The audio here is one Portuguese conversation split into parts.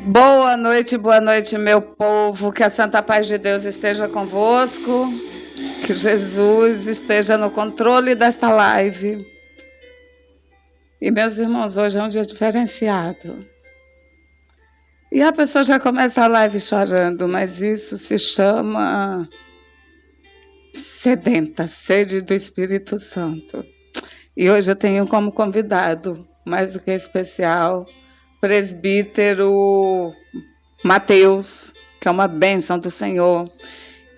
Boa noite, meu povo. Que a santa paz de Deus esteja convosco. Que Jesus esteja no controle desta live. E, meus irmãos, hoje é um dia diferenciado. E a pessoa já começa a live chorando, mas isso se chama sedenta, sede do Espírito Santo. E hoje eu tenho como convidado, mais do que especial, presbítero Mateus, que é uma bênção do Senhor,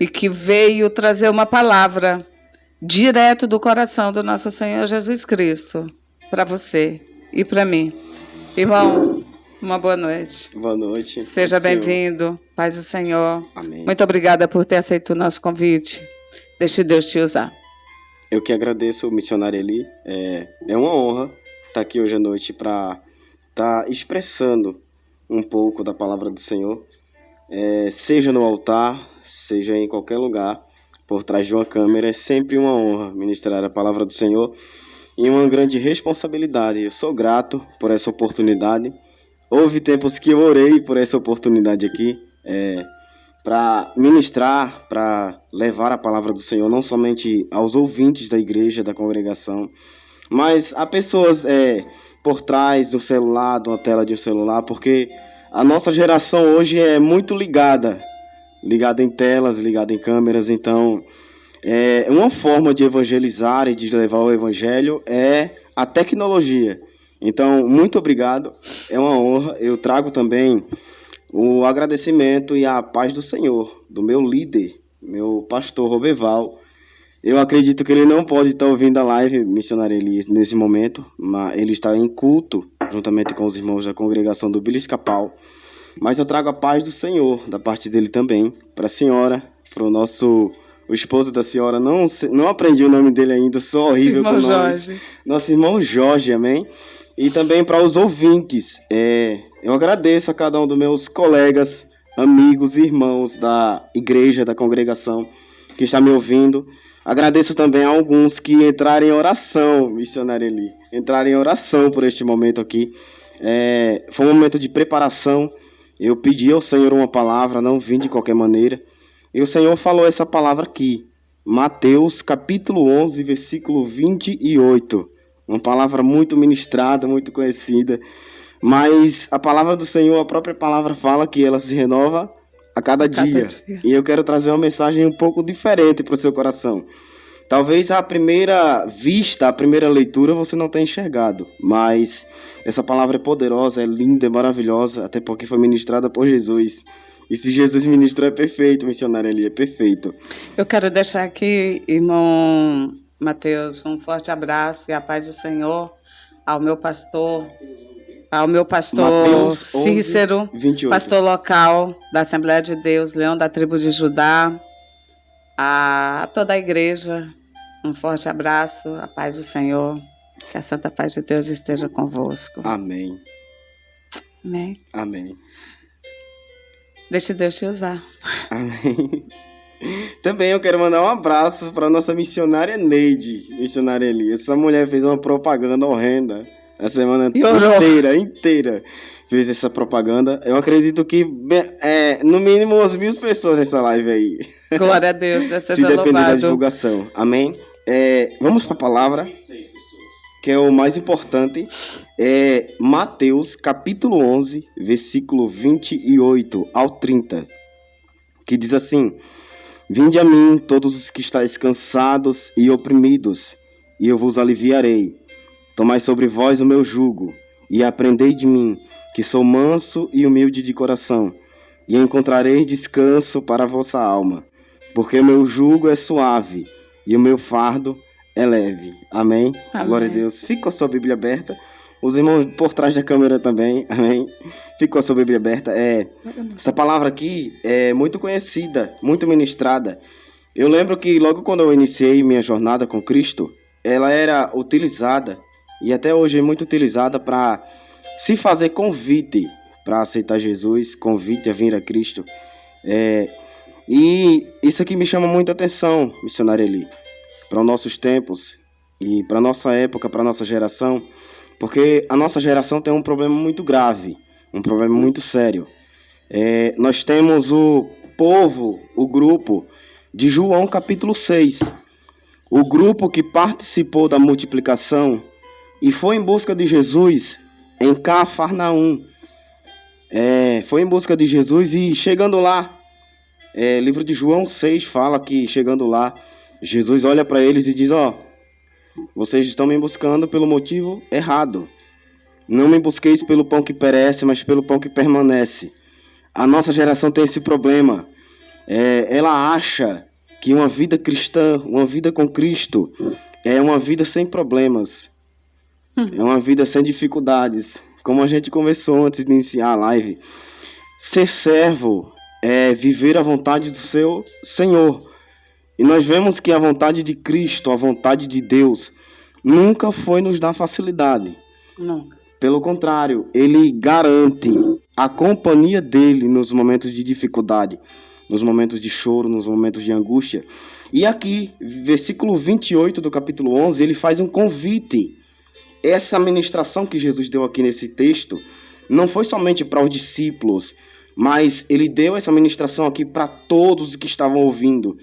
e que veio trazer uma palavra direto do coração do nosso Senhor Jesus Cristo, para você e para mim. Irmão, uma boa noite. Boa noite. Seja bem-vindo, paz do Senhor. Amém. Muito obrigada por ter aceito o nosso convite. Deixe Deus te usar. Eu que agradeço, missionário Eli. É uma honra estar aqui hoje à noite para estar expressando um pouco da palavra do Senhor, seja no altar, seja em qualquer lugar, por trás de uma câmera. É sempre uma honra ministrar a palavra do Senhor e uma grande responsabilidade. Eu sou grato por essa oportunidade. Houve tempos que eu orei por essa oportunidade aqui, para ministrar, para levar a palavra do Senhor, não somente aos ouvintes da igreja, da congregação, mas a pessoas por trás do celular, de uma tela de um celular, porque a nossa geração hoje é muito ligada em telas, ligada em câmeras. Então, uma forma de evangelizar e de levar o evangelho é a tecnologia. Então, muito obrigado, é uma honra. Eu trago também o agradecimento e a paz do Senhor, do meu líder, meu pastor Roberval. Eu acredito que ele não pode estar ouvindo a live, missionário Elias, nesse momento, mas ele está em culto, juntamente com os irmãos da congregação do Biliscapal. Mas eu trago a paz do Senhor, da parte dele também, para a senhora, para o esposo da senhora. Não aprendi o nome dele ainda, sou horrível com nomes. Jorge. Nosso irmão Jorge, amém? E também para os ouvintes. Eu agradeço a cada um dos meus colegas, amigos e irmãos da igreja, da congregação, que está me ouvindo. Agradeço também a alguns que entraram em oração, missionário Eli. Entraram em oração por este momento aqui. Foi um momento de preparação. Eu pedi ao Senhor uma palavra, não vim de qualquer maneira. E o Senhor falou essa palavra aqui. Mateus capítulo 11, versículo 28. Uma palavra muito ministrada, muito conhecida. Mas a palavra do Senhor, a própria palavra fala que ela se renova a cada dia. E eu quero trazer uma mensagem um pouco diferente para o seu coração. Talvez à primeira vista, à primeira leitura, você não tenha enxergado. Mas essa palavra é poderosa, é linda, é maravilhosa, até porque foi ministrada por Jesus. E se Jesus ministrou, é perfeito, missionário ali, é perfeito. Eu quero deixar aqui, irmão Mateus, um forte abraço e a paz do Senhor ao meu pastor Mateus Cícero, 11, 28. pastor local da Assembleia de Deus, Leão da tribo de Judá, a toda a igreja, um forte abraço, a paz do Senhor, que a santa paz de Deus esteja convosco. Amém. Amém. Amém. Deixe Deus te usar. Amém. Também eu quero mandar um abraço para nossa missionária Neide, missionária Eli. Essa mulher fez uma propaganda horrenda a semana inteira fez essa propaganda. Eu acredito que no mínimo umas 1.000 pessoas nessa live aí. Glória a Deus, Deus seja se depender louvado. da divulgação. Amém? Vamos para a palavra, que é o mais importante. Mateus capítulo 11, versículo 28 ao 30, que diz assim: Vinde a mim, todos os que estáis cansados e oprimidos, e eu vos aliviarei. Tomai sobre vós o meu jugo, e aprendei de mim, que sou manso e humilde de coração, e encontrareis descanso para a vossa alma, porque o meu jugo é suave, e o meu fardo é leve. Amém? Amém. Glória a Deus. Fique com a sua Bíblia aberta. Os irmãos por trás da câmera também. Amém? Fique com a sua Bíblia aberta. Essa palavra aqui é muito conhecida, muito ministrada. Eu lembro que logo quando eu iniciei minha jornada com Cristo, ela era utilizada, e até hoje é muito utilizada para se fazer convite para aceitar Jesus, convite a vir a Cristo. E isso aqui me chama muita atenção, missionário Eli, para os nossos tempos e para a nossa época, para a nossa geração, porque a nossa geração tem um problema muito grave, um problema muito sério. Nós temos o povo, o grupo de João capítulo 6. O grupo que participou da multiplicação e foi em busca de Jesus em Cafarnaum. Foi em busca de Jesus e chegando lá, livro de João 6 fala que chegando lá, Jesus olha para eles e diz: vocês estão me buscando pelo motivo errado. Não me busqueis pelo pão que perece, mas pelo pão que permanece. A nossa geração tem esse problema. Ela acha que uma vida cristã, uma vida com Cristo, é uma vida sem problemas. É uma vida sem dificuldades. Como a gente conversou antes de iniciar a live. Ser servo é viver a vontade do seu Senhor. E nós vemos que a vontade de Cristo, a vontade de Deus, nunca foi nos dar facilidade. Nunca. Pelo contrário, Ele garante a companhia dEle nos momentos de dificuldade, nos momentos de choro, nos momentos de angústia. E aqui, versículo 28 do capítulo 11, ele faz um convite. Essa ministração que Jesus deu aqui nesse texto não foi somente para os discípulos, mas ele deu essa ministração aqui para todos os que estavam ouvindo.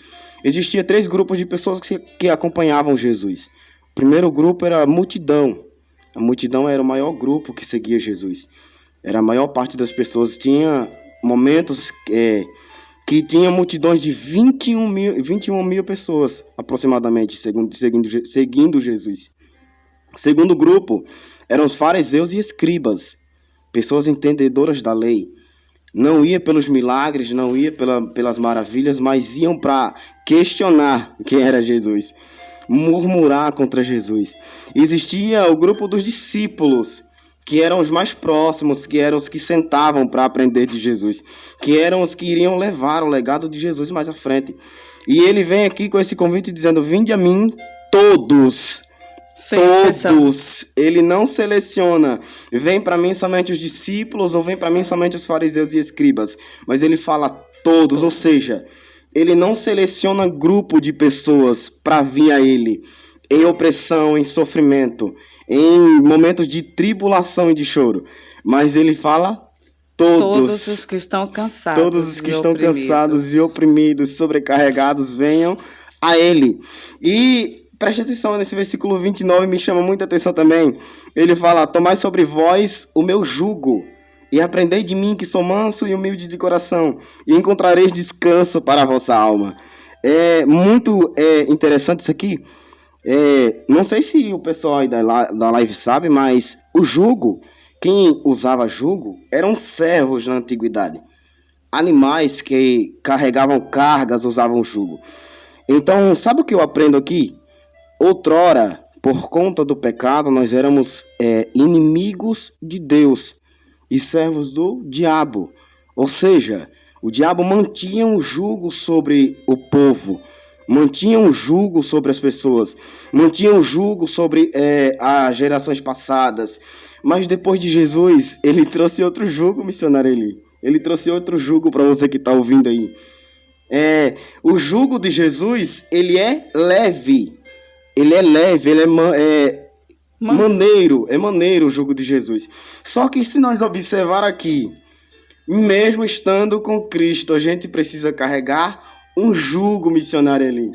Existia 3 grupos de pessoas que acompanhavam Jesus. O primeiro grupo era a multidão. A multidão era o maior grupo que seguia Jesus. Era a maior parte das pessoas. Tinha momentos que tinha multidões de 21 mil pessoas, aproximadamente, seguindo Jesus. O segundo grupo eram os fariseus e escribas, pessoas entendedoras da lei. Não ia pelos milagres, não ia pelas maravilhas, mas iam para questionar quem era Jesus, murmurar contra Jesus. Existia o grupo dos discípulos, que eram os mais próximos, que eram os que sentavam para aprender de Jesus, que eram os que iriam levar o legado de Jesus mais à frente. E ele vem aqui com esse convite dizendo: vinde a mim todos. Todos. Ele não seleciona. Vem para mim somente os discípulos ou vem para mim somente os fariseus e escribas. Mas ele fala todos, ou seja, ele não seleciona grupo de pessoas para vir a ele em opressão, em sofrimento, em momentos de tribulação e de choro. Mas ele fala todos. Todos os que estão cansados. Todos os que estão cansados e oprimidos, sobrecarregados, venham a ele. E preste atenção nesse versículo 29, me chama muita atenção também. Ele fala: tomai sobre vós o meu jugo e aprendei de mim, que sou manso e humilde de coração, e encontrareis descanso para a vossa alma. É muito interessante isso aqui. Não sei se o pessoal aí da live sabe, mas o jugo, quem usava jugo eram servos na antiguidade. Animais que carregavam cargas usavam jugo. Então, sabe o que eu aprendo aqui? Outrora, por conta do pecado, nós éramos inimigos de Deus e servos do diabo. Ou seja, o diabo mantinha um jugo sobre o povo, mantinha um jugo sobre as pessoas, mantinha um jugo sobre as gerações passadas. Mas depois de Jesus, ele trouxe outro jugo, missionário Eli. Ele trouxe outro jugo para você que está ouvindo aí. O jugo de Jesus, ele é leve. Ele é leve, ele é maneiro. É maneiro o jugo de Jesus. Só que se nós observar aqui, mesmo estando com Cristo, a gente precisa carregar um jugo, missionário ali.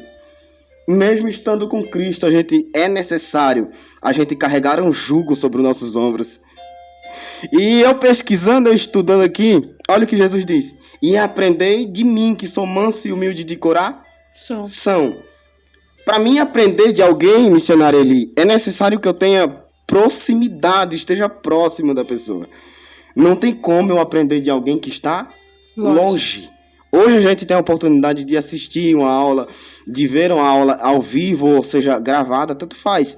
Mesmo estando com Cristo, é necessário a gente carregar um jugo sobre os nossos ombros. E eu pesquisando, eu estudando aqui, olha o que Jesus diz: e aprendei de mim, que sou manso e humilde de coração. Para mim aprender de alguém, missionário Eli, é necessário que eu tenha proximidade, esteja próximo da pessoa. Não tem como eu aprender de alguém que está longe. Hoje a gente tem a oportunidade de assistir uma aula, de ver uma aula ao vivo, ou seja, gravada, tanto faz.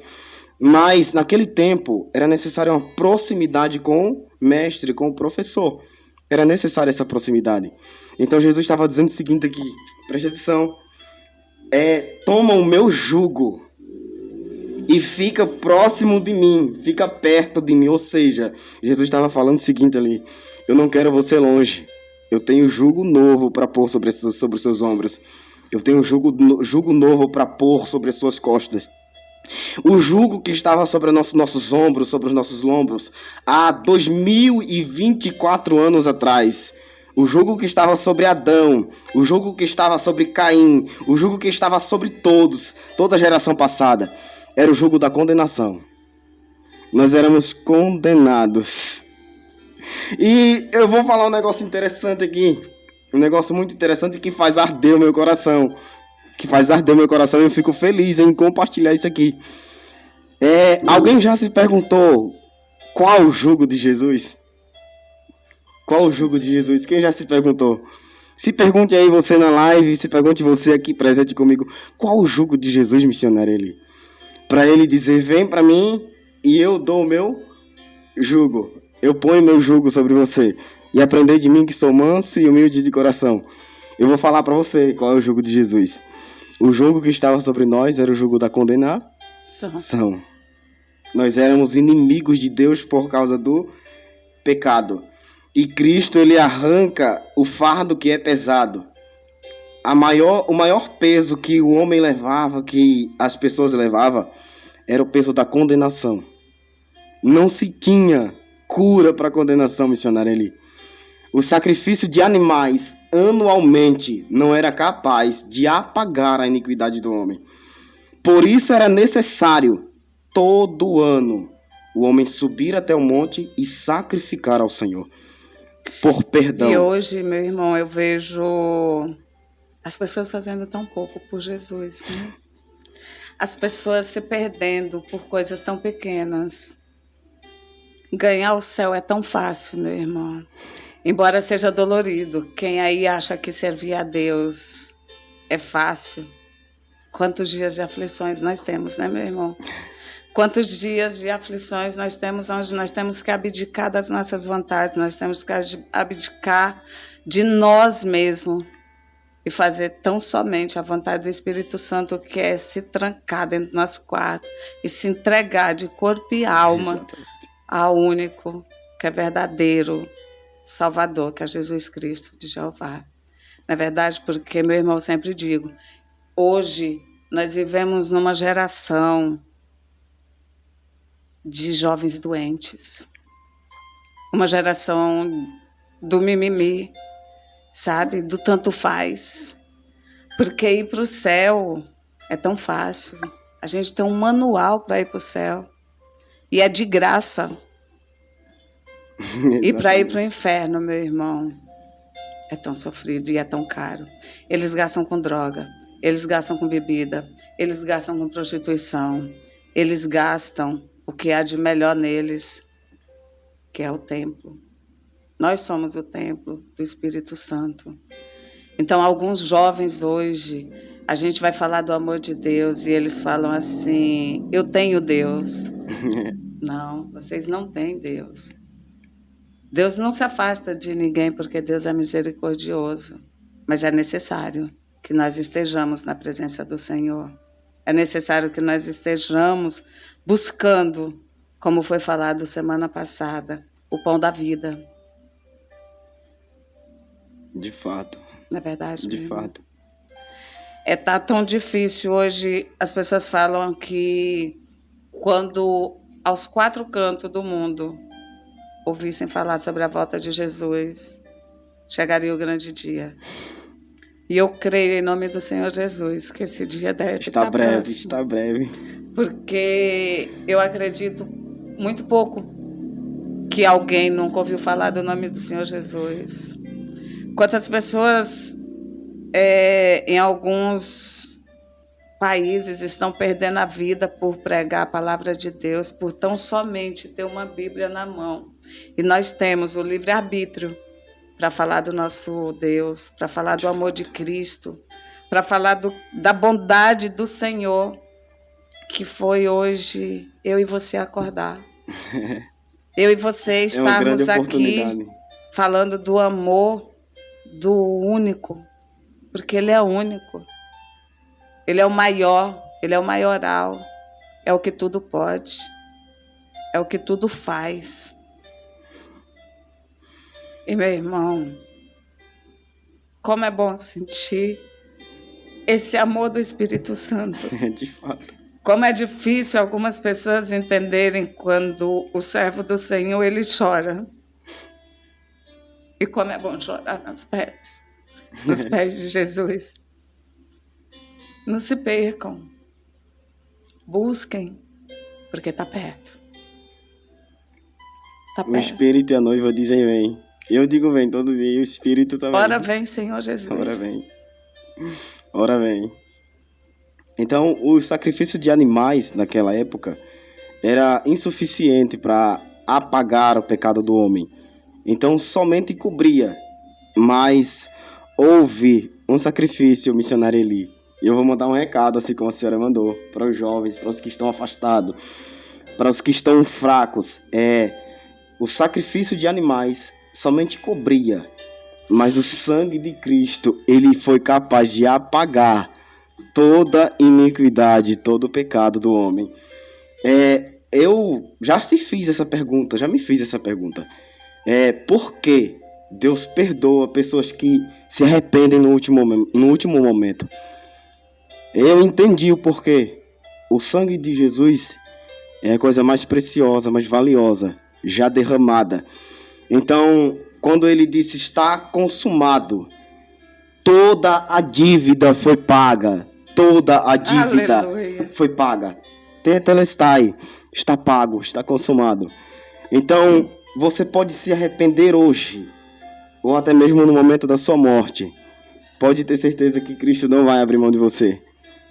Mas naquele tempo era necessário uma proximidade com o mestre, com o professor. Era necessária essa proximidade. Então Jesus estava dizendo o seguinte aqui, preste atenção. Toma o meu jugo e fica próximo de mim, fica perto de mim. Ou seja, Jesus estava falando o seguinte ali: eu não quero você longe. Eu tenho jugo novo para pôr sobre os seus ombros. Eu tenho jugo novo para pôr sobre as suas costas. O jugo que estava sobre os nossos ombros, sobre os nossos lombos, há 2024 anos atrás, O jugo que estava sobre Adão, o jugo que estava sobre Caim, o jugo que estava sobre todos, toda a geração passada, era o jugo da condenação. Nós éramos condenados. E eu vou falar um negócio interessante aqui, um negócio muito interessante que faz arder o meu coração. E eu fico feliz em compartilhar isso aqui. Alguém já se perguntou qual o jugo de Jesus? Qual o jugo de Jesus? Quem já se perguntou? Se pergunte aí você na live, se pergunte você aqui presente comigo, qual o jugo de Jesus, missionário Eli? Para ele dizer, vem para mim e eu dou o meu jugo. Eu ponho meu jugo sobre você. E aprender de mim que sou manso e humilde de coração. Eu vou falar para você qual é o jugo de Jesus. O jugo que estava sobre nós era o jugo da condenação. Nós éramos inimigos de Deus por causa do pecado. E Cristo, ele arranca o fardo que é pesado. O maior peso que o homem levava, que as pessoas levavam, era o peso da condenação. Não se tinha cura para a condenação, missionário Eli. O sacrifício de animais anualmente não era capaz de apagar a iniquidade do homem. Por isso era necessário, todo ano, o homem subir até o monte e sacrificar ao Senhor. Por perdão. E hoje, meu irmão, eu vejo as pessoas fazendo tão pouco por Jesus, né? As pessoas se perdendo por coisas tão pequenas. Ganhar o céu é tão fácil, meu irmão. Embora seja dolorido. Quem aí acha que servir a Deus é fácil? Quantos dias de aflições nós temos, né, meu irmão? Quantos dias de aflições nós temos onde nós temos que abdicar das nossas vontades, nós temos que abdicar de nós mesmos e fazer tão somente a vontade do Espírito Santo, que é se trancar dentro do nosso quarto e se entregar de corpo e alma ao único que é verdadeiro Salvador, que é Jesus Cristo de Jeová. Na verdade, porque, meu irmão, eu sempre digo, hoje nós vivemos numa geração de jovens doentes, uma geração do mimimi, sabe, do tanto faz, porque ir para o céu é tão fácil, a gente tem um manual para ir para o céu, e é de graça, e para ir para o inferno, meu irmão, é tão sofrido e é tão caro. Eles gastam com droga, eles gastam com bebida, eles gastam com prostituição, eles gastam o que há de melhor neles, que é o templo. Nós somos o templo do Espírito Santo. Então, alguns jovens hoje, a gente vai falar do amor de Deus e eles falam assim, eu tenho Deus. Não, vocês não têm Deus. Deus não se afasta de ninguém porque Deus é misericordioso, mas é necessário que nós estejamos na presença do Senhor. É necessário que nós estejamos buscando, como foi falado semana passada, o pão da vida. De fato. Não é verdade? De fato. Tá tão difícil hoje. As pessoas falam que quando aos 4 cantos do mundo ouvissem falar sobre a volta de Jesus, chegaria o grande dia. E eu creio em nome do Senhor Jesus que esse dia deve estar breve, próximo. Está breve. Porque eu acredito muito pouco que alguém nunca ouviu falar do nome do Senhor Jesus. Quantas pessoas em alguns países estão perdendo a vida por pregar a palavra de Deus, por tão somente ter uma Bíblia na mão. E nós temos o livre-arbítrio para falar do nosso Deus, para falar do amor de Cristo, para falar da bondade do Senhor, que foi hoje eu e você acordar. Eu e você estarmos aqui falando do amor do único, porque Ele é único. Ele é o maior, Ele é o maioral, é o que tudo pode, é o que tudo faz. E, meu irmão, como é bom sentir esse amor do Espírito Santo. De fato. Como é difícil algumas pessoas entenderem quando o servo do Senhor, ele chora. E como é bom chorar nos pés de Jesus. Não se percam. Busquem, porque está perto. Tá O perto. Espírito e a noiva dizem vem. Eu digo vem todo dia e o Espírito também. Ora vem, Senhor Jesus. Ora vem. Ora vem. Então, o sacrifício de animais naquela época era insuficiente para apagar o pecado do homem. Então, somente cobria. Mas houve um sacrifício, missionário Eli. E eu vou mandar um recado, assim como a senhora mandou, para os jovens, para os que estão afastados, para os que estão fracos. O sacrifício de animais somente cobria, mas o sangue de Cristo, ele foi capaz de apagar toda iniquidade, todo o pecado do homem. Eu já me fiz essa pergunta. Por que Deus perdoa pessoas que se arrependem no último momento? Eu entendi o porquê. O sangue de Jesus é a coisa mais preciosa, mais valiosa, já derramada. Então, quando ele disse está consumado, toda a dívida foi paga. Toda a dívida Aleluia. foi paga. Tetelestai, está pago, está consumado. Então, você pode se arrepender hoje, ou até mesmo no momento da sua morte. Pode ter certeza que Cristo não vai abrir mão de você.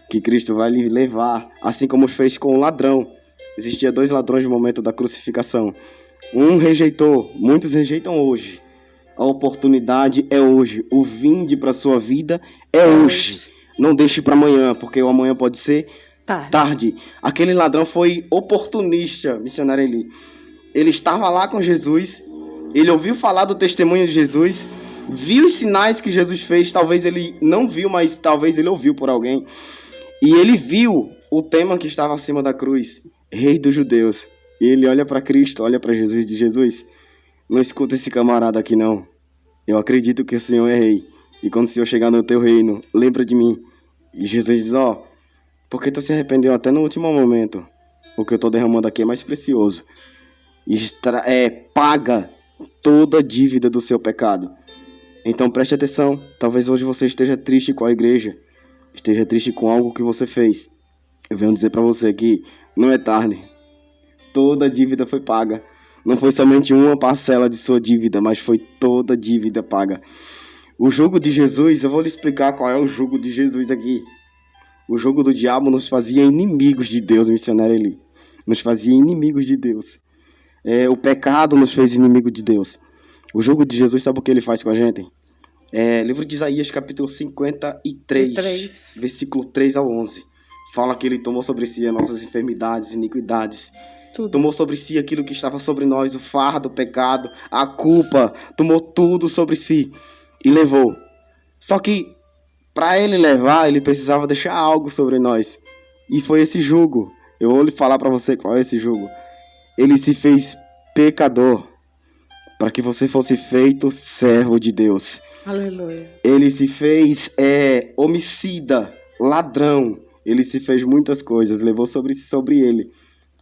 Que Cristo vai lhe levar, assim como fez com o ladrão. Existia 2 ladrões no momento da crucificação. Um rejeitou, muitos rejeitam hoje. A oportunidade é hoje. O vinde para a sua vida é hoje. Não deixe para amanhã, porque o amanhã pode ser tarde. Aquele ladrão foi oportunista, missionário Eli. Ele estava lá com Jesus, ele ouviu falar do testemunho de Jesus, viu os sinais que Jesus fez, talvez ele não viu, mas talvez ele ouviu por alguém. E ele viu o tema que estava acima da cruz, Rei dos Judeus. E ele olha para Cristo, olha para Jesus e diz: Jesus, não escuta esse camarada aqui não. Eu acredito que o Senhor é rei. E quando o Senhor chegar no teu reino, lembra de mim. E Jesus diz: porque tu se arrependeu até no último momento. O que eu estou derramando aqui é mais precioso. Paga toda a dívida do seu pecado. Então preste atenção. Talvez hoje você esteja triste com a igreja. Esteja triste com algo que você fez. Eu venho dizer para você que não é tarde. Toda a dívida foi paga. Não foi somente uma parcela de sua dívida, mas foi toda a dívida paga. O jugo de Jesus, eu vou lhe explicar qual é o jugo de Jesus aqui. O jugo do diabo nos fazia inimigos de Deus, missionário Eli. Nos fazia inimigos de Deus. O pecado nos fez inimigo de Deus. O jugo de Jesus, sabe o que ele faz com a gente? Livro de Isaías, capítulo 53, versículo 3 ao 11. Fala que ele tomou sobre si as nossas enfermidades, iniquidades. Tudo. Tomou sobre si aquilo que estava sobre nós, o fardo, o pecado, a culpa. Tomou tudo sobre si e levou. Só que para ele levar, ele precisava deixar algo sobre nós. E foi esse jugo. Eu vou lhe falar para você qual é esse jugo. Ele se fez pecador para que você fosse feito servo de Deus. Aleluia. Ele se fez homicida, ladrão. Ele se fez muitas coisas, levou sobre ele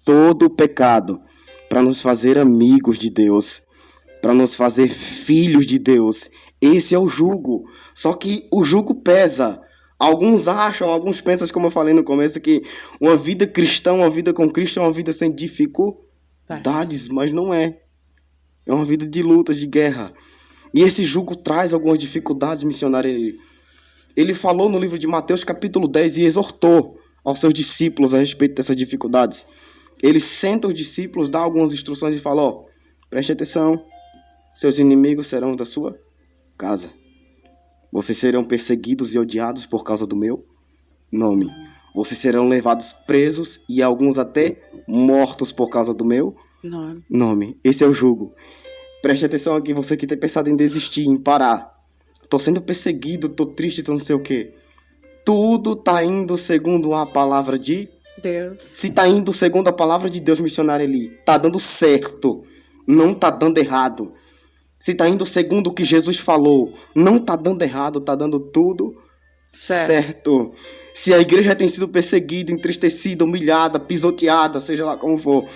todo o pecado para nos fazer amigos de Deus, para nos fazer filhos de Deus. Esse é o jugo. Só que o jugo pesa. Alguns pensam, como eu falei no começo, que uma vida cristã, uma vida com Cristo é uma vida sem dificuldades, mas não é. É uma vida de lutas, de guerra. E esse jugo traz algumas dificuldades, missionário. Ele falou no livro de Mateus, capítulo 10, e exortou aos seus discípulos a respeito dessas dificuldades. Ele senta os discípulos, dá algumas instruções e fala: preste atenção, seus inimigos serão da sua casa. Vocês serão perseguidos e odiados por causa do meu nome. Vocês serão levados presos e alguns até mortos por causa do meu nome. Esse é o jugo. Preste atenção aqui, você que tem pensado em desistir, em parar. Tô sendo perseguido, tô triste, tô não sei o quê. Tudo tá indo segundo a palavra de Deus. Se tá indo segundo a palavra de Deus, missionário Eli, tá dando certo, não tá dando errado. Se tá indo segundo o que Jesus falou, não tá dando errado, tá dando tudo certo. Se a igreja tem sido perseguida, entristecida, humilhada, pisoteada, seja lá como for,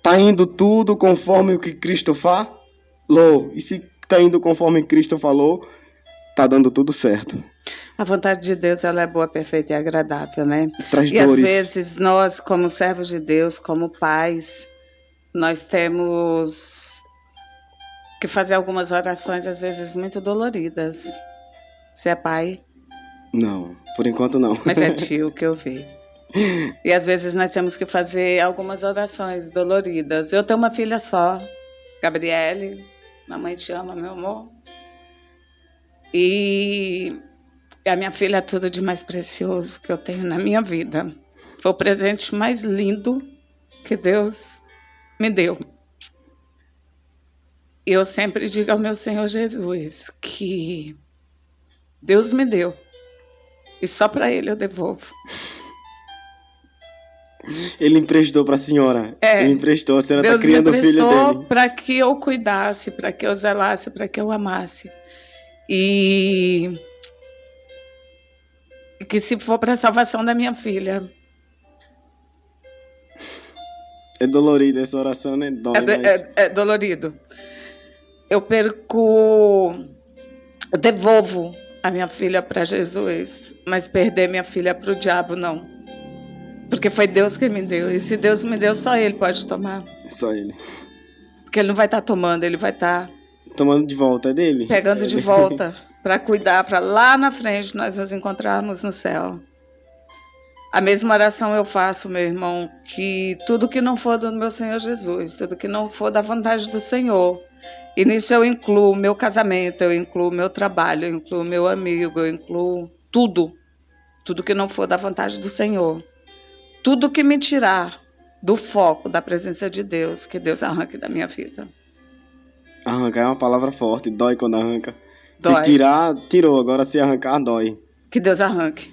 tá indo tudo conforme o que Cristo falou. E se tá indo conforme Cristo falou, tá dando tudo certo. A vontade de Deus, ela é boa, perfeita e agradável, né? Traz E às dores. vezes nós, como servos de Deus, como pais, nós temos que fazer algumas orações, às vezes, muito doloridas. Você é pai, Não, por enquanto não. mas é tio que eu vi. E às vezes nós temos que fazer algumas orações doloridas. Eu tenho uma filha só, Gabriele. Mamãe te ama, meu amor. E a minha filha é tudo de mais precioso que eu tenho na minha vida. Foi o presente mais lindo que Deus me deu. E eu sempre digo ao meu Senhor Jesus que Deus me deu. E só para Ele eu devolvo. Ele emprestou para a senhora. Ele emprestou. A senhora Deus está criando o filho me dele. emprestou para que eu cuidasse, para que eu zelasse, para que eu amasse. E que se for para a salvação da minha filha. É dolorido essa oração, né? Dói, É dolorido. Eu devolvo a minha filha para Jesus, mas perder minha filha para o diabo, não. Porque foi Deus que me deu. E se Deus me deu, só Ele pode tomar. Só Ele. Porque Ele não vai estar tomando, Ele vai estar tomando de volta, é dele? Pegando de volta para cuidar, para lá na frente nós nos encontrarmos no céu. A mesma oração eu faço, meu irmão, que tudo que não for do meu Senhor Jesus, tudo que não for da vontade do Senhor, e nisso eu incluo o meu casamento, eu incluo o meu trabalho, eu incluo o meu amigo, eu incluo tudo que não for da vontade do Senhor. Tudo que me tirar do foco da presença de Deus, que Deus arranque da minha vida. Arrancar é uma palavra forte, dói quando arranca. Dói. Se tirar, tirou. Agora se arrancar, dói. Que Deus arranque.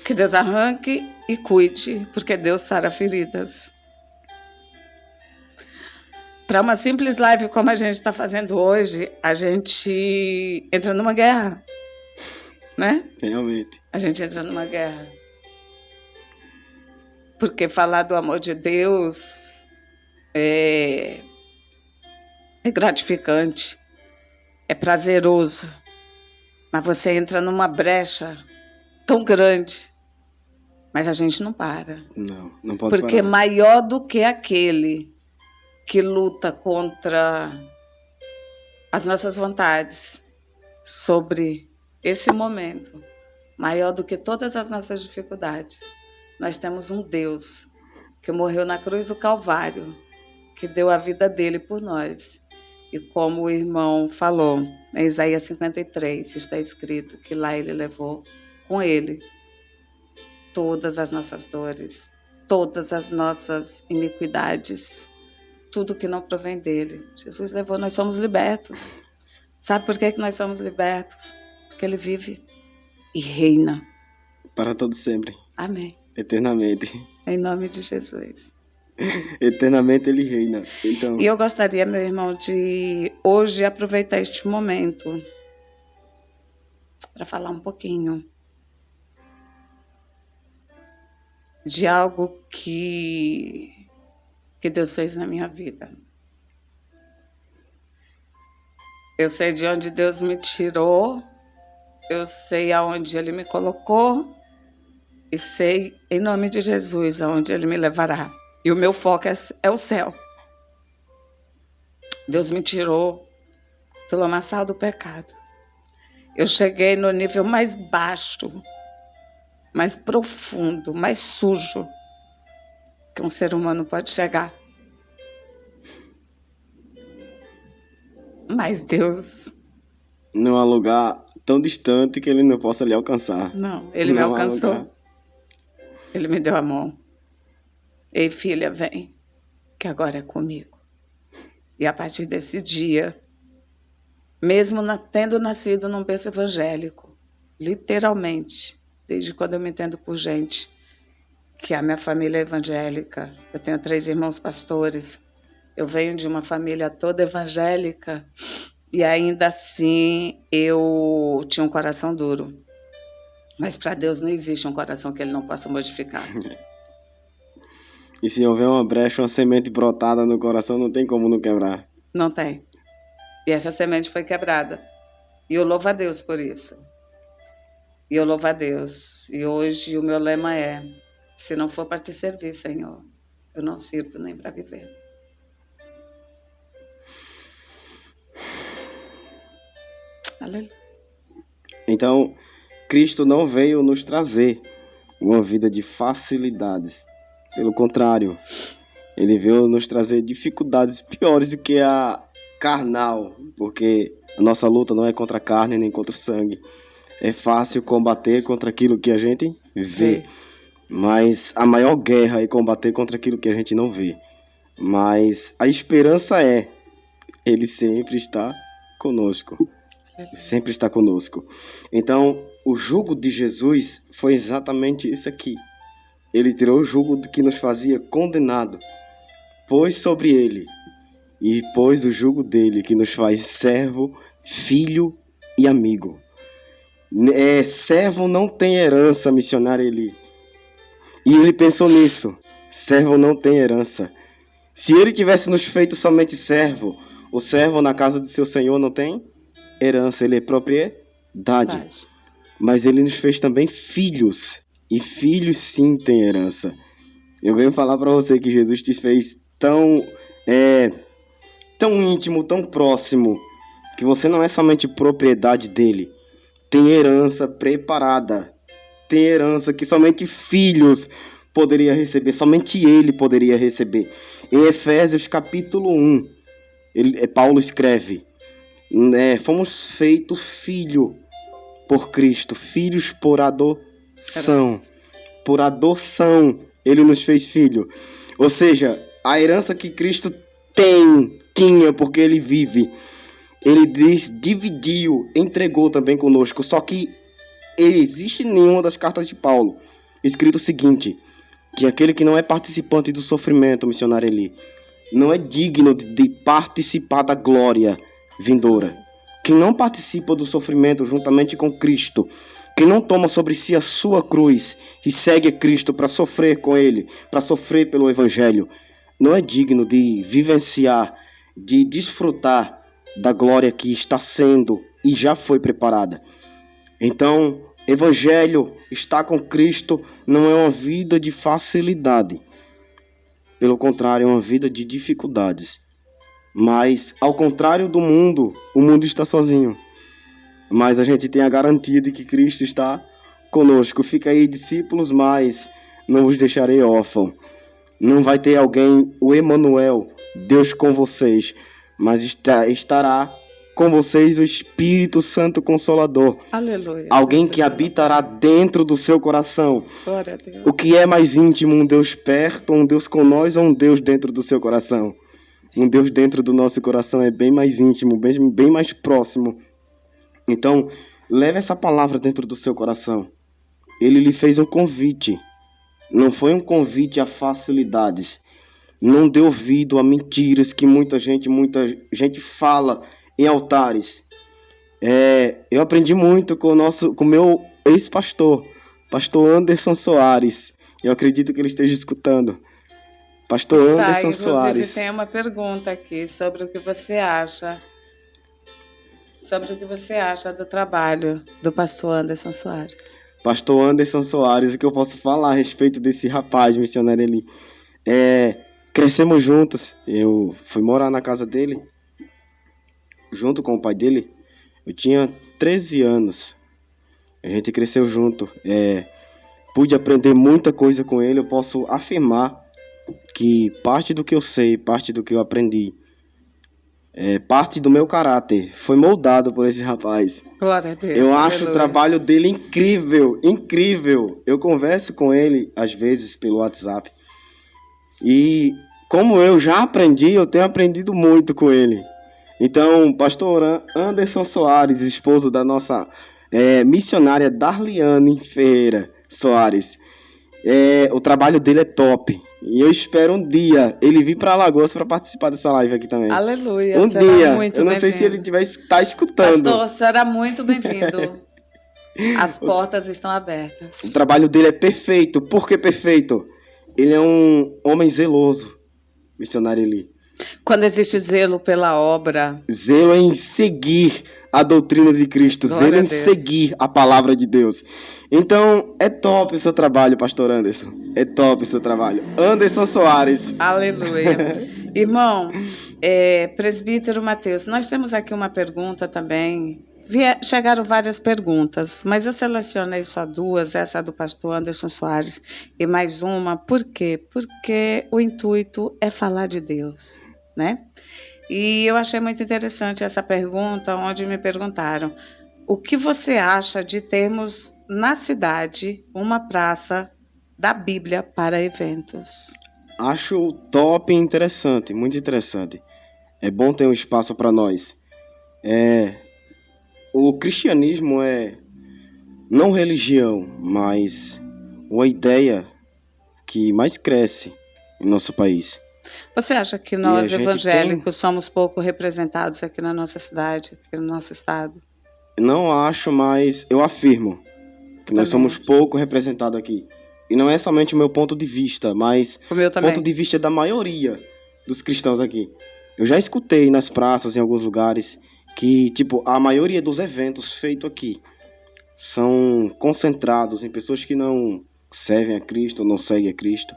Que Deus arranque e cuide, porque Deus sara feridas. Para uma simples live como a gente está fazendo hoje, a gente entra numa guerra, né? Realmente. A gente entra numa guerra. Porque falar do amor de Deus é gratificante, é prazeroso, mas você entra numa brecha tão grande, mas a gente não para. Não pode porque parar. Maior do que aquele que luta contra as nossas vontades sobre esse momento, maior do que todas as nossas dificuldades, nós temos um Deus que morreu na cruz do Calvário, que deu a vida dele por nós. E como o irmão falou, em Isaías 53, está escrito que lá ele levou com ele todas as nossas dores, todas as nossas iniquidades, tudo que não provém dele. Jesus levou, nós somos libertos. Sabe por que nós somos libertos? Porque ele vive e reina. Para todo sempre. Amém. Eternamente. Em nome de Jesus. Eternamente ele reina. Então... E eu gostaria, meu irmão, de hoje aproveitar este momento para falar um pouquinho de algo que Deus fez na minha vida. Eu sei de onde Deus me tirou, eu sei aonde Ele me colocou e sei, em nome de Jesus, aonde Ele me levará. E o meu foco é o céu. Deus me tirou do lamaçal do pecado. Eu cheguei no nível mais baixo, mais profundo, mais sujo que um ser humano pode chegar. Mas Deus... não há lugar tão distante que Ele não possa lhe alcançar. Não, Ele me alcançou. Ele me deu a mão. Ei, filha, vem, que agora é comigo. E a partir desse dia, mesmo tendo nascido num berço evangélico, literalmente, desde quando eu me entendo por gente, que a minha família é evangélica, eu tenho 3 irmãos pastores, eu venho de uma família toda evangélica, e ainda assim eu tinha um coração duro. Mas para Deus não existe um coração que Ele não possa modificar. E se houver uma brecha, uma semente brotada no coração, não tem como não quebrar. Não tem. E essa semente foi quebrada. E eu louvo a Deus por isso. E eu louvo a Deus. E hoje o meu lema é: se não for para te servir, Senhor, eu não sirvo nem para viver. Aleluia. Então, Cristo não veio nos trazer uma vida de facilidades. Pelo contrário, ele veio nos trazer dificuldades piores do que a carnal, porque a nossa luta não é contra a carne nem contra o sangue. É fácil combater contra aquilo que a gente vê, mas a maior guerra é combater contra aquilo que a gente não vê. Mas a esperança é, ele sempre está conosco. Sempre está conosco. Então, o jugo de Jesus foi exatamente isso aqui. Ele tirou o jugo que nos fazia condenado, pôs sobre ele, e pôs o jugo dele que nos faz servo, filho e amigo. Servo não tem herança, missionário Eli. E ele pensou nisso. Servo não tem herança. Se ele tivesse nos feito somente servo, o servo na casa de seu senhor não tem herança, ele é propriedade. Mas ele nos fez também filhos. E filhos sim têm herança. Eu venho falar para você que Jesus te fez tão íntimo, tão próximo, que você não é somente propriedade dele. Tem herança preparada. Tem herança que somente filhos poderiam receber. Somente ele poderia receber. Em Efésios capítulo 1, Paulo escreve: fomos feitos filho por Cristo. Filhos por adoção. Por adoção, ele nos fez filho. Ou seja, a herança que Cristo tinha, porque ele vive, ele dividiu, entregou também conosco. Só que existe em nenhuma das cartas de Paulo escrito o seguinte: que aquele que não é participante do sofrimento, missionário Eli, não é digno de participar da glória vindoura. Quem não participa do sofrimento juntamente com Cristo, quem não toma sobre si a sua cruz e segue a Cristo para sofrer com ele, para sofrer pelo Evangelho, não é digno de vivenciar, de desfrutar da glória que está sendo e já foi preparada. Então, Evangelho, estar com Cristo, não é uma vida de facilidade. Pelo contrário, é uma vida de dificuldades. Mas, ao contrário do mundo, o mundo está sozinho. Mas a gente tem a garantia de que Cristo está conosco. Fica aí, discípulos, mas não vos deixarei órfão. Não vai ter alguém, o Emanuel, Deus com vocês, mas estará com vocês o Espírito Santo Consolador. Aleluia. Alguém que habitará dentro do seu coração. Glória a Deus. O que é mais íntimo, um Deus perto, um Deus com nós ou um Deus dentro do seu coração? Um Deus dentro do nosso coração é bem mais íntimo, bem mais próximo. Então, leve essa palavra dentro do seu coração. Ele lhe fez um convite. Não foi um convite a facilidades. Não dê ouvido a mentiras que muita gente fala em altares. Eu aprendi muito com o meu ex-pastor, pastor Anderson Soares. Eu acredito que ele esteja escutando. Pastor Anderson Soares. Tem uma pergunta aqui sobre o que você acha. Sobre o que você acha do trabalho do pastor Anderson Soares. Pastor Anderson Soares, o que eu posso falar a respeito desse rapaz, missionário ali? Crescemos juntos. Eu fui morar na casa dele, junto com o pai dele. Eu tinha 13 anos. A gente cresceu junto. Pude aprender muita coisa com ele. Eu posso afirmar que parte do que eu sei, parte do que eu aprendi, parte do meu caráter foi moldado por esse rapaz. Glória a Deus. Eu acho o trabalho dele incrível, incrível. Eu converso com ele, às vezes, pelo WhatsApp. E como eu já aprendi, eu tenho aprendido muito com ele. Então, pastor Anderson Soares, esposo da nossa missionária Darliane Ferreira Soares, o trabalho dele é top. E eu espero um dia ele vir para Alagoas para participar dessa live aqui também. Aleluia. Um dia. Eu não sei se ele está escutando. Pastor, será muito bem-vindo. As portas estão abertas. O trabalho dele é perfeito. Por que perfeito? Ele é um homem zeloso, missionário Eli. Quando existe zelo pela obra. Zelo em seguir a doutrina de Cristo, Glória zelo a em Deus. seguir a palavra de Deus. Então, é top o seu trabalho, pastor Anderson. É top o seu trabalho. Anderson Soares. Aleluia. Irmão, presbítero Mateus, nós temos aqui uma pergunta também. Chegaram várias perguntas, mas eu selecionei só duas, essa do pastor Anderson Soares e mais uma. Por quê? Porque o intuito é falar de Deus, né? E eu achei muito interessante essa pergunta, onde me perguntaram: o que você acha de termos na cidade uma praça da Bíblia para eventos? Acho top e interessante, muito interessante. É bom ter um espaço para nós. O cristianismo é não religião, mas uma ideia que mais cresce em nosso país. Você acha que a nós, gente evangélicos, somos pouco representados aqui na nossa cidade, aqui no nosso estado? Não acho, mas eu afirmo que nós Também somos pouco representados aqui. E não é somente o meu ponto de vista, mas O meu também. ponto de vista da maioria dos cristãos aqui. Eu já escutei nas praças, em alguns lugares, que tipo a maioria dos eventos feitos aqui são concentrados em pessoas que não servem a Cristo, não seguem a Cristo.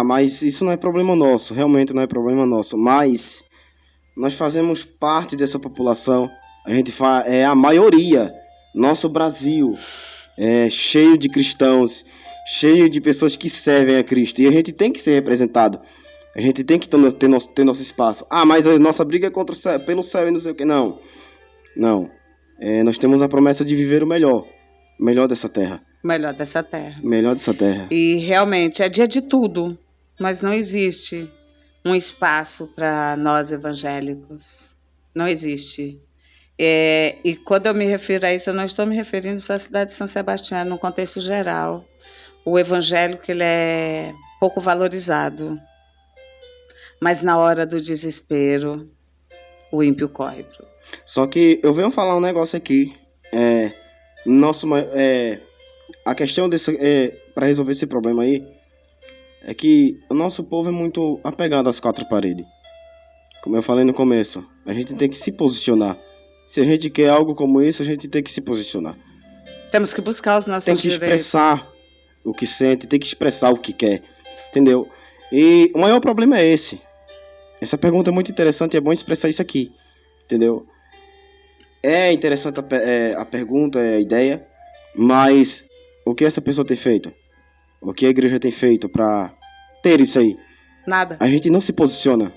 Mas isso não é problema nosso, realmente não é problema nosso. Mas nós fazemos parte dessa população, é a maioria. Nosso Brasil é cheio de cristãos, cheio de pessoas que servem a Cristo. E a gente tem que ser representado. A gente tem que ter nosso espaço. Mas a nossa briga é contra pelo céu e não sei o que. Não. Nós temos a promessa de viver o melhor dessa terra. Melhor dessa terra. Melhor dessa terra. E realmente é dia de tudo, mas não existe um espaço para nós evangélicos. Não existe. E quando eu me refiro a isso, eu não estou me referindo só à cidade de São Sebastião, no contexto geral. O evangélico ele é pouco valorizado. Mas na hora do desespero, o ímpio corre. Só que eu venho falar um negócio aqui. A questão para resolver esse problema aí é que o nosso povo é muito apegado às quatro paredes. Como eu falei no começo, a gente tem que se posicionar. Se a gente quer algo como isso, a gente tem que se posicionar. Temos que buscar os nossos direitos. Tem que expressar o que sente, tem que expressar o que quer, entendeu? E o maior problema é esse. Essa pergunta é muito interessante e é bom expressar isso aqui, entendeu? É interessante a pergunta, a ideia, mas o que essa pessoa tem feito? O que a igreja tem feito para ter isso aí? Nada. A gente não se posiciona.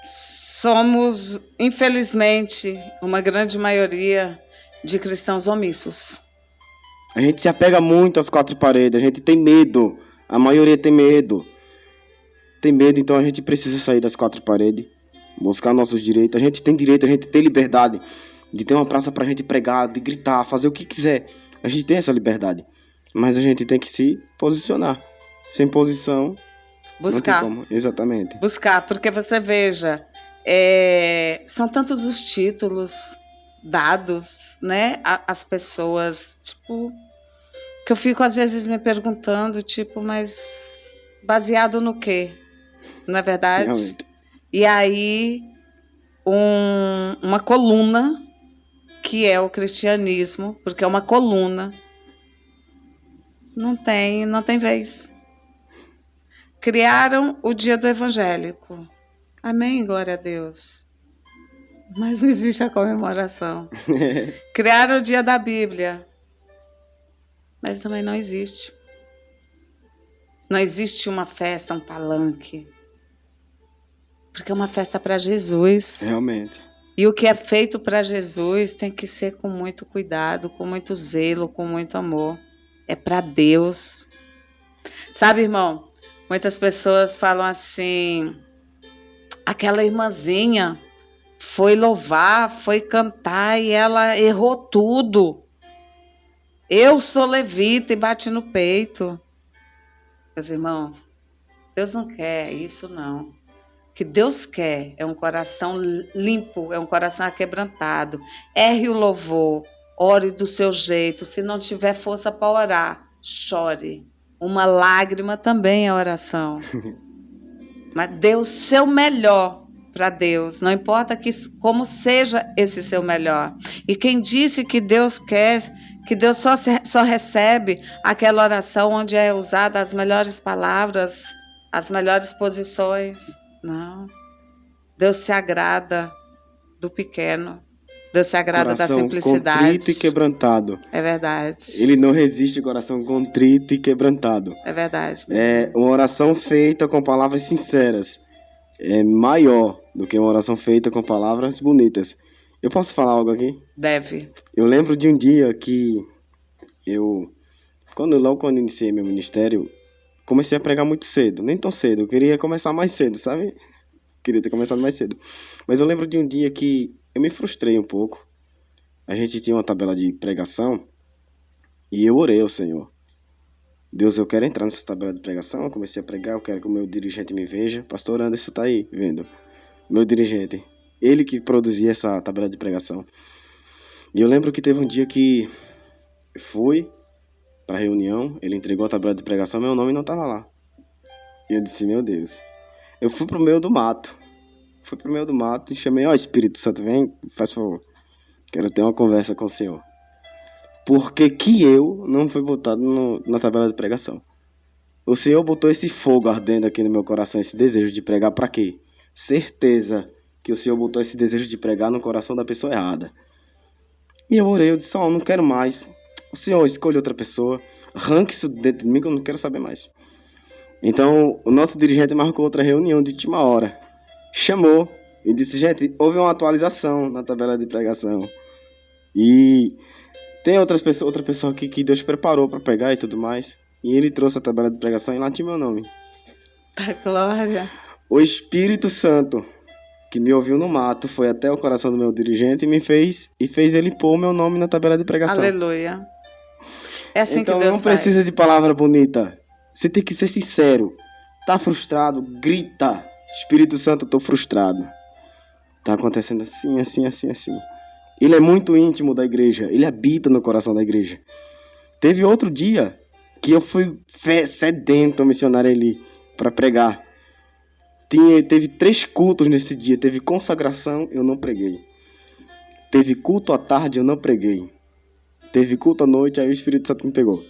Somos, infelizmente, uma grande maioria de cristãos omissos. A gente se apega muito às quatro paredes, a gente tem medo, a maioria tem medo. Tem medo, então a gente precisa sair das quatro paredes, buscar nossos direitos. A gente tem direito, a gente tem liberdade de ter uma praça pra gente pregar, de gritar, fazer o que quiser. A gente tem essa liberdade, mas a gente tem que se posicionar. Sem posição, buscar. Não tem como. Exatamente. Buscar, porque você veja, são tantos os títulos dados, né, às pessoas, tipo, que eu fico às vezes me perguntando, tipo, mas baseado no quê? Não é verdade? Realmente. E aí, uma coluna, que é o cristianismo, porque é uma coluna, não tem vez. Criaram o dia do evangélico. Amém, glória a Deus. Mas não existe a comemoração. Criaram o dia da Bíblia. Mas também não existe. Não existe uma festa, um palanque. Porque é uma festa para Jesus. Realmente. E o que é feito para Jesus tem que ser com muito cuidado, com muito zelo, com muito amor. É para Deus. Sabe, irmão? Muitas pessoas falam assim: aquela irmãzinha foi louvar, foi cantar e ela errou tudo. Eu sou levita e bate no peito. Meus irmãos, Deus não quer isso, não. O que Deus quer é um coração limpo, é um coração aquebrantado. Erre o louvor, ore do seu jeito. Se não tiver força para orar, chore. Uma lágrima também é oração. mas dê o seu melhor para Deus. Não importa como seja esse seu melhor. E quem disse que Deus quer, que Deus só recebe aquela oração onde é usada as melhores palavras, as melhores posições. Não. Deus se agrada do pequeno. Deus se agrada da Coração simplicidade. contrito e quebrantado. É verdade. Ele não resiste ao coração contrito e quebrantado. É verdade. É uma oração feita com palavras sinceras. É maior do que uma oração feita com palavras bonitas. Eu posso falar algo aqui? Deve. Eu lembro de um dia que logo quando iniciei meu ministério, comecei a pregar muito cedo. Nem tão cedo, eu queria começar mais cedo, sabe? Queria ter começado mais cedo. Mas eu lembro de um dia que eu me frustrei um pouco. A gente tinha uma tabela de pregação e eu orei ao Senhor. Deus, eu quero entrar nessa tabela de pregação. Eu comecei a pregar, eu quero que o meu dirigente me veja. Pastor Anderson tá aí, vendo? Meu dirigente. Ele que produzia essa tabela de pregação. E eu lembro que teve um dia que eu fui pra reunião, ele entregou a tabela de pregação, meu nome não tava lá. E eu disse, meu Deus. Eu fui pro meio do mato. E chamei, Espírito Santo, vem, faz favor. Quero ter uma conversa com o Senhor. Por que eu não fui botado na tabela de pregação? O Senhor botou esse fogo ardendo aqui no meu coração, esse desejo de pregar pra quê? Certeza que o Senhor botou esse desejo de pregar no coração da pessoa errada. E eu orei, eu disse, não quero mais. O Senhor escolhe outra pessoa, arranque isso dentro de mim que eu não quero saber mais. Então, o nosso dirigente marcou outra reunião de última hora. Chamou e disse, gente, houve uma atualização na tabela de pregação. E tem outra pessoa aqui que Deus preparou para pregar e tudo mais. E ele trouxe a tabela de pregação e lá tinha meu nome. Da glória. O Espírito Santo, que me ouviu no mato, foi até o coração do meu dirigente e fez ele pôr o meu nome na tabela de pregação. Aleluia. É assim então, que Deus não precisa de palavra bonita. Você tem que ser sincero. Tá frustrado? Grita. Espírito Santo, eu tô frustrado. Tá acontecendo assim, assim, assim, assim. Ele é muito íntimo da igreja. Ele habita no coração da igreja. Teve outro dia que eu fui sedento ao missionário ali para pregar. Teve 3 cultos nesse dia. Teve consagração, eu não preguei. Teve culto à tarde, eu não preguei. Teve culto à noite, aí o Espírito Santo me pegou.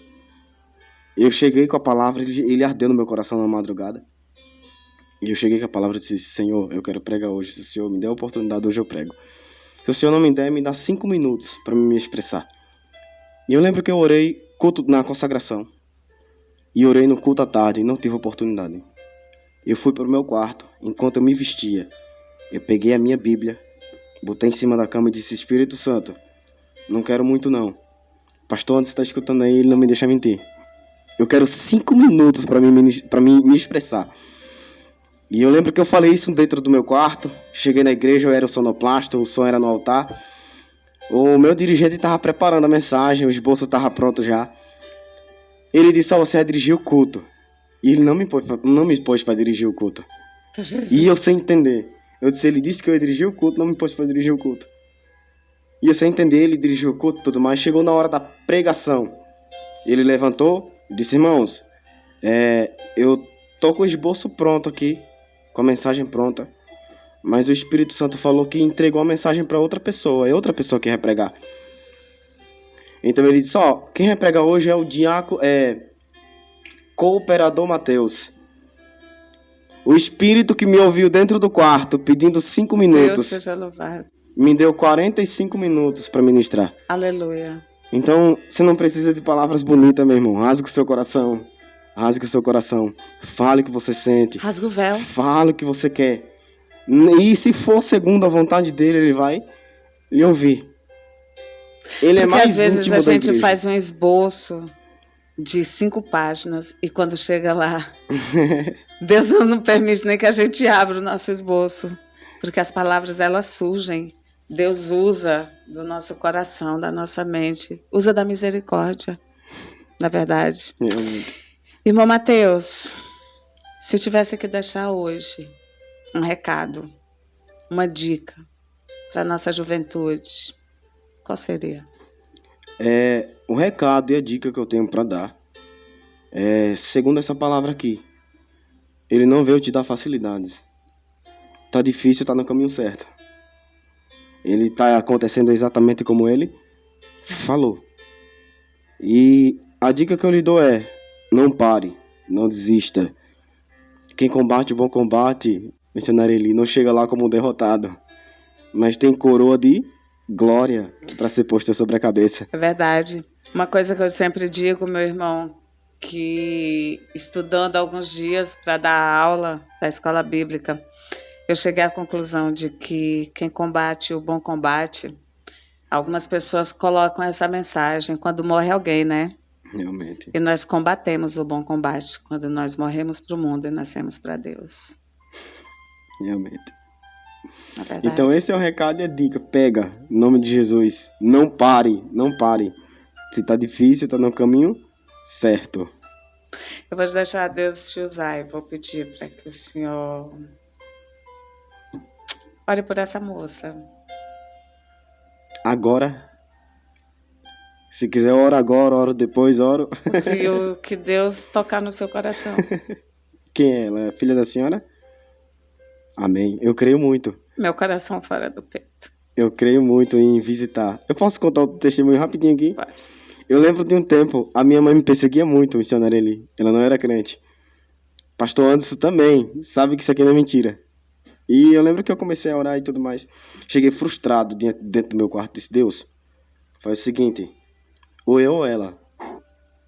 Eu cheguei com a palavra, ele ardeu no meu coração na madrugada. E eu cheguei com a palavra e disse, Senhor, eu quero pregar hoje. Se o Senhor me der a oportunidade, hoje eu prego. Se o Senhor não me der, me dá 5 minutos para me expressar. E eu lembro que eu orei culto na consagração. E orei no culto à tarde e não tive oportunidade. Eu fui para o meu quarto, enquanto eu me vestia. Eu peguei a minha Bíblia, botei em cima da cama e disse, Espírito Santo, não quero muito não. Pastor, onde você está escutando aí, ele não me deixa mentir. Eu quero 5 minutos para me expressar. E eu lembro que eu falei isso dentro do meu quarto. Cheguei na igreja, eu era o sonoplasta, o som era no altar. O meu dirigente estava preparando a mensagem, o esboço estava pronto já. Ele disse, você vai dirigir o culto. E ele não me pôs para dirigir o culto. E eu sem entender. Ele disse que eu ia dirigir o culto, não me pôs para dirigir o culto. E eu sem entender, ele dirigiu o culto e tudo mais. Chegou na hora da pregação. Ele levantou e disse, irmãos, eu tô com o esboço pronto aqui, com a mensagem pronta, mas o Espírito Santo falou que entregou a mensagem para outra pessoa, é outra pessoa que vai pregar. Então ele disse, quem vai pregar hoje é o cooperador Mateus. O Espírito que me ouviu dentro do quarto, pedindo 5 minutos, Deus seja louvado. Me deu 45 minutos para ministrar. Aleluia. Então, você não precisa de palavras bonitas, meu irmão. Rasgue o seu coração. Rasgue o seu coração. Fale o que você sente. Rasga o véu. Fale o que você quer. E se for segundo a vontade dele, ele vai lhe ouvir. Ele é mais íntimo da igreja. Porque às vezes a gente faz um esboço de 5 páginas e quando chega lá, Deus não permite nem que a gente abra o nosso esboço. Porque as palavras, elas surgem. Deus usa do nosso coração, da nossa mente. Usa da misericórdia, na verdade. Irmão Mateus, se tivesse que deixar hoje um recado, uma dica para a nossa juventude, qual seria? O recado e a dica que eu tenho para dar segundo essa palavra aqui. Ele não veio te dar facilidades. Tá difícil, tá no caminho certo. Ele tá acontecendo exatamente como ele falou. E a dica que eu lhe dou é: não pare, não desista. Quem combate o bom combate, missionário Eli, não chega lá como um derrotado, mas tem coroa de glória para ser posta sobre a cabeça. É verdade. Uma coisa que eu sempre digo, meu irmão, que estudando alguns dias para dar aula da escola bíblica, eu cheguei à conclusão de que quem combate o bom combate, algumas pessoas colocam essa mensagem quando morre alguém, né? Realmente. E nós combatemos o bom combate quando nós morremos para o mundo e nascemos para Deus. Realmente. Não é verdade? Então esse é o recado e a dica. Pega, em nome de Jesus. Não pare, não pare. Se tá difícil, tá no caminho certo. Eu vou deixar Deus te usar e vou pedir para que o Senhor ore por essa moça. Agora, se quiser, ora agora, ora depois, oro. Que Deus tocar no seu coração. Quem é ela? É filha da senhora? Amém. Eu creio muito. Meu coração fora do peito. Eu creio muito em visitar. Eu posso contar o testemunho rapidinho aqui? Pode. Eu lembro de um tempo, a minha mãe me perseguia muito, missionária ali. Ela não era crente. Pastor Anderson também, sabe que isso aqui não é mentira. E eu lembro que eu comecei a orar e tudo mais. Cheguei frustrado dentro do meu quarto. Disse: Deus, faz o seguinte, ou eu ou ela.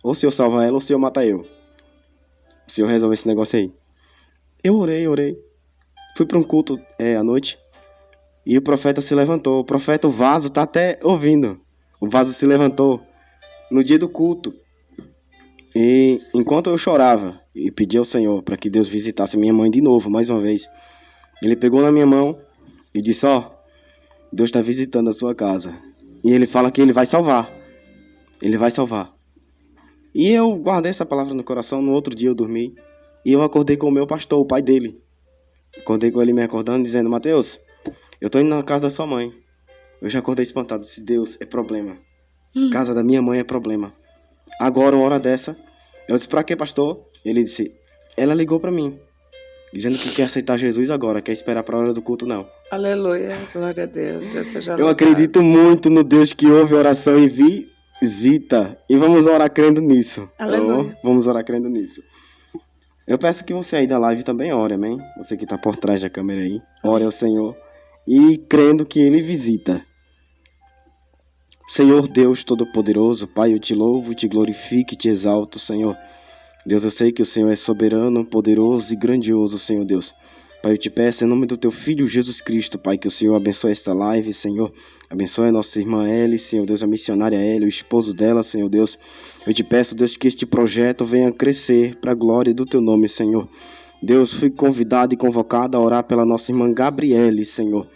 Ou se eu salvar ela, ou se eu matar eu. Se eu resolver esse negócio aí. Eu orei. Fui para um culto à noite. E o profeta se levantou. O profeta, o vaso, tá até ouvindo. O vaso se levantou no dia do culto. E enquanto eu chorava e pedi ao Senhor para que Deus visitasse minha mãe de novo, mais uma vez, Ele pegou na minha mão e disse: ó, Deus está visitando a sua casa. E Ele fala que Ele vai salvar. Ele vai salvar. E eu guardei essa palavra no coração. No outro dia eu dormi. E eu acordei com o meu pastor, o pai dele. Acordei com ele me acordando, dizendo: Mateus, eu tô indo na casa da sua mãe. Eu já acordei espantado. Disse: Deus, é problema. Casa da minha mãe é problema. Agora, uma hora dessa, eu disse: pra quê, pastor? Ele disse: ela ligou pra mim, dizendo que quer aceitar Jesus agora, quer esperar pra hora do culto, não. Aleluia, glória a Deus. Deus seja Eu louvado. acredito muito no Deus que ouve a oração e visita. E vamos orar crendo nisso. Aleluia. Vamos orar crendo nisso. Eu peço que você aí da live também ore, amém? Você que está por trás da câmera aí, ore ao Senhor e crendo que Ele visita. Senhor Deus Todo-Poderoso, Pai, eu te louvo, te glorifico e te exalto, Senhor. Deus, eu sei que o Senhor é soberano, poderoso e grandioso, Senhor Deus. Pai, eu te peço em nome do teu Filho Jesus Cristo, Pai, que o Senhor abençoe esta live, Senhor. Abençoe a nossa irmã Ellie, Senhor Deus, a missionária Ellie, o esposo dela, Senhor Deus. Eu te peço, Deus, que este projeto venha crescer para a glória do teu nome, Senhor. Deus, fui convidado e convocado a orar pela nossa irmã Gabriele, Senhor,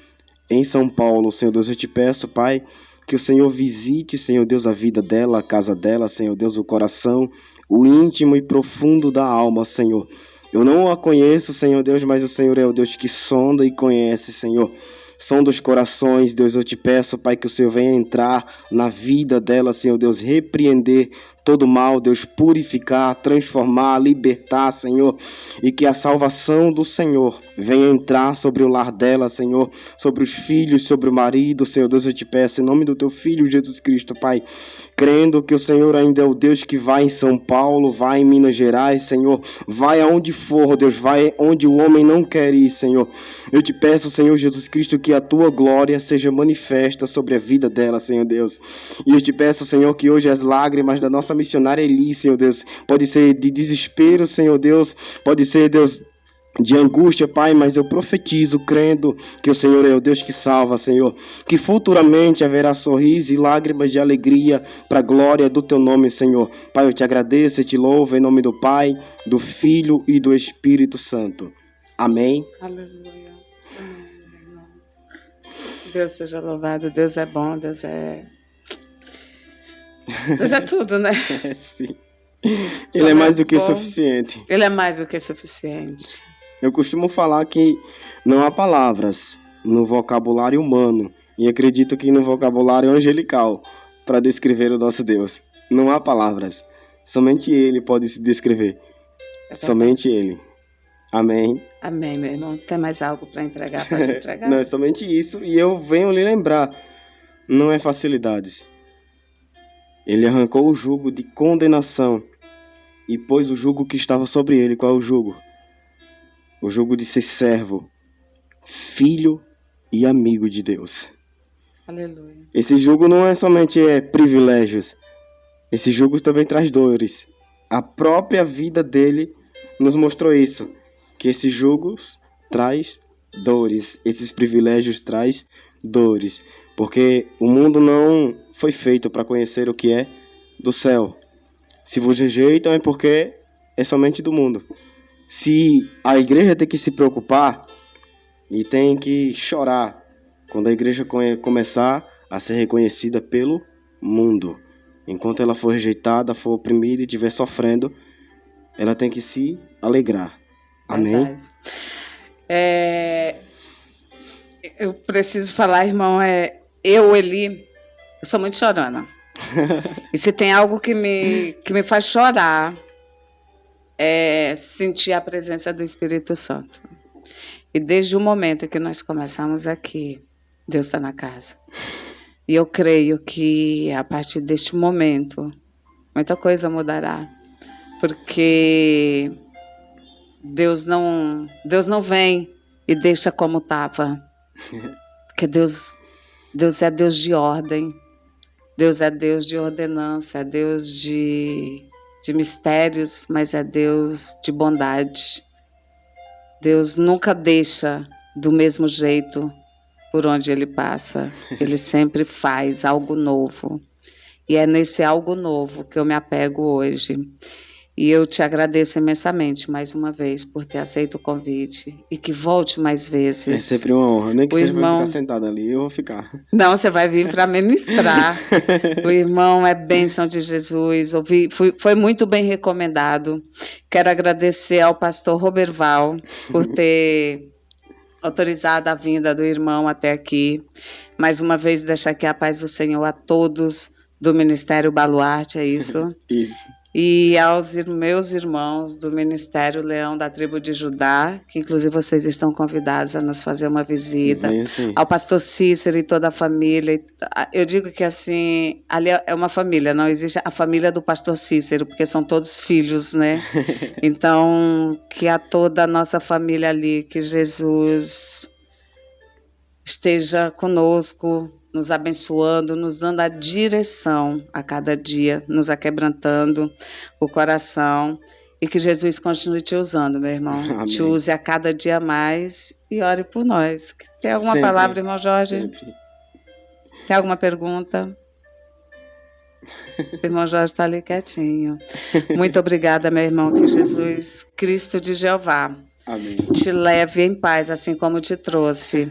em São Paulo, Senhor Deus. Eu te peço, Pai, que o Senhor visite, Senhor Deus, a vida dela, a casa dela, Senhor Deus, o coração, o íntimo e profundo da alma, Senhor. Eu não a conheço, Senhor Deus, mas o Senhor é o Deus que sonda e conhece, Senhor. Sonda os corações, Deus, eu te peço, Pai, que o Senhor venha entrar na vida dela, Senhor Deus, repreender todo mal, Deus, purificar, transformar, libertar, Senhor, e que a salvação do Senhor venha entrar sobre o lar dela, Senhor, sobre os filhos, sobre o marido, Senhor Deus, eu te peço, em nome do teu Filho Jesus Cristo, Pai, crendo que o Senhor ainda é o Deus que vai em São Paulo, vai em Minas Gerais, Senhor, vai aonde for, Deus, vai onde o homem não quer ir, Senhor. Eu te peço, Senhor Jesus Cristo, que a tua glória seja manifesta sobre a vida dela, Senhor Deus. E eu te peço, Senhor, que hoje as lágrimas da nossa missionária Eli, Senhor Deus, pode ser de desespero, Senhor Deus, pode ser, Deus, de angústia, Pai, mas eu profetizo, crendo que o Senhor é o Deus que salva, Senhor, que futuramente haverá sorriso e lágrimas de alegria para a glória do teu nome, Senhor. Pai, eu te agradeço e te louvo em nome do Pai, do Filho e do Espírito Santo. Amém. Aleluia. Amém, meu irmão. Deus seja louvado. Deus é bom, Deus é tudo, né? Sim. Ele é mais do que bom. Suficiente. Ele é mais do que suficiente. Eu costumo falar que não há palavras no vocabulário humano, e acredito que no vocabulário angelical, para descrever o nosso Deus. Não há palavras. Somente Ele pode se descrever. Somente Ele. Amém. Amém, meu irmão. Tem mais algo para entregar? Pode entregar. Não, é somente isso. E eu venho lhe lembrar, não é facilidades. Ele arrancou o jugo de condenação e pôs o jugo que estava sobre ele. Qual é o jugo? O jugo de ser servo, filho e amigo de Deus. Aleluia. Esse jugo não é somente privilégios. Esse jugo também traz dores. A própria vida dele nos mostrou isso. Que esses jugos traz dores. Esses privilégios traz dores. Porque o mundo não foi feito para conhecer o que é do céu. Se vos rejeitam é porque é somente do mundo. Se a igreja tem que se preocupar e tem que chorar quando a igreja começar a ser reconhecida pelo mundo. Enquanto ela for rejeitada, for oprimida e estiver sofrendo, ela tem que se alegrar. Amém? Verdade. Eu preciso falar, irmão, Eli, eu sou muito chorona. E se tem algo que me faz chorar, é sentir a presença do Espírito Santo. E desde o momento que nós começamos aqui, Deus está na casa. E eu creio que a partir deste momento, muita coisa mudará. Porque Deus não vem e deixa como estava. Porque Deus é Deus de ordem. Deus é Deus de ordenança, é Deus de mistérios, mas é Deus de bondade. Deus nunca deixa do mesmo jeito por onde Ele passa. Ele sempre faz algo novo. E é nesse algo novo que eu me apego hoje. E eu te agradeço imensamente, mais uma vez, por ter aceito o convite. E que volte mais vezes. É sempre uma honra. Nem que O seja irmão- pra ficar sentado ali, eu vou ficar. Não, você vai vir para ministrar. O irmão é bênção de Jesus. Foi muito bem recomendado. Quero agradecer ao pastor Roberval por ter autorizado a vinda do irmão até aqui. Mais uma vez, deixar aqui a paz do Senhor a todos do Ministério Baluarte, é isso? Isso. E aos meus irmãos do Ministério Leão da Tribo de Judá, que inclusive vocês estão convidados a nos fazer uma visita. Vem assim. Ao pastor Cícero e toda a família. Eu digo que assim, ali é uma família, não existe a família do pastor Cícero, porque são todos filhos, né? Então, que a toda a nossa família ali, que Jesus esteja conosco, nos abençoando, nos dando a direção a cada dia, nos aquebrantando o coração. E que Jesus continue te usando, meu irmão. Amém. Te use a cada dia mais e ore por nós. Tem alguma Sempre, palavra, irmão Jorge? Sempre. Tem alguma pergunta? O irmão Jorge está ali quietinho. Muito obrigada, meu irmão. Que Jesus, Cristo de Jeová, Amém. te leve em paz, assim como te trouxe.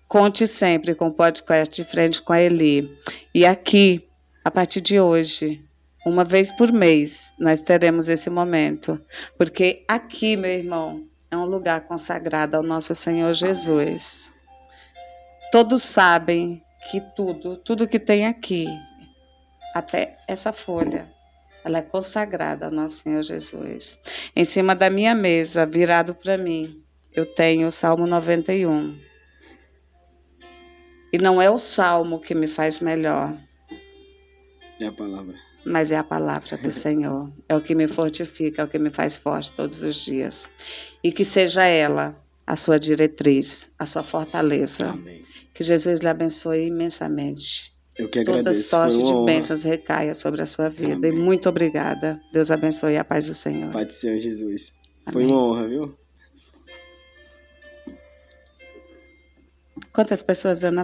Conte sempre com o podcast de Frente com a Eli. E aqui, a partir de hoje, uma vez por mês, nós teremos esse momento. Porque aqui, meu irmão, é um lugar consagrado ao nosso Senhor Jesus. Todos sabem que tudo que tem aqui, até essa folha, ela é consagrada ao nosso Senhor Jesus. Em cima da minha mesa, virado para mim, eu tenho o Salmo 91. E não é o Salmo que me faz melhor, É a palavra. mas é a palavra do Senhor. É o que me fortifica, é o que me faz forte todos os dias. E que seja ela a sua diretriz, a sua fortaleza. Amém. Que Jesus lhe abençoe imensamente. Eu que Toda agradeço. sorte Foi de uma honra. bênçãos recaia sobre a sua vida. Amém. E muito obrigada. Deus abençoe a paz do Senhor. Pai do Senhor Jesus. Foi Amém. uma honra, viu? Quantas pessoas eu não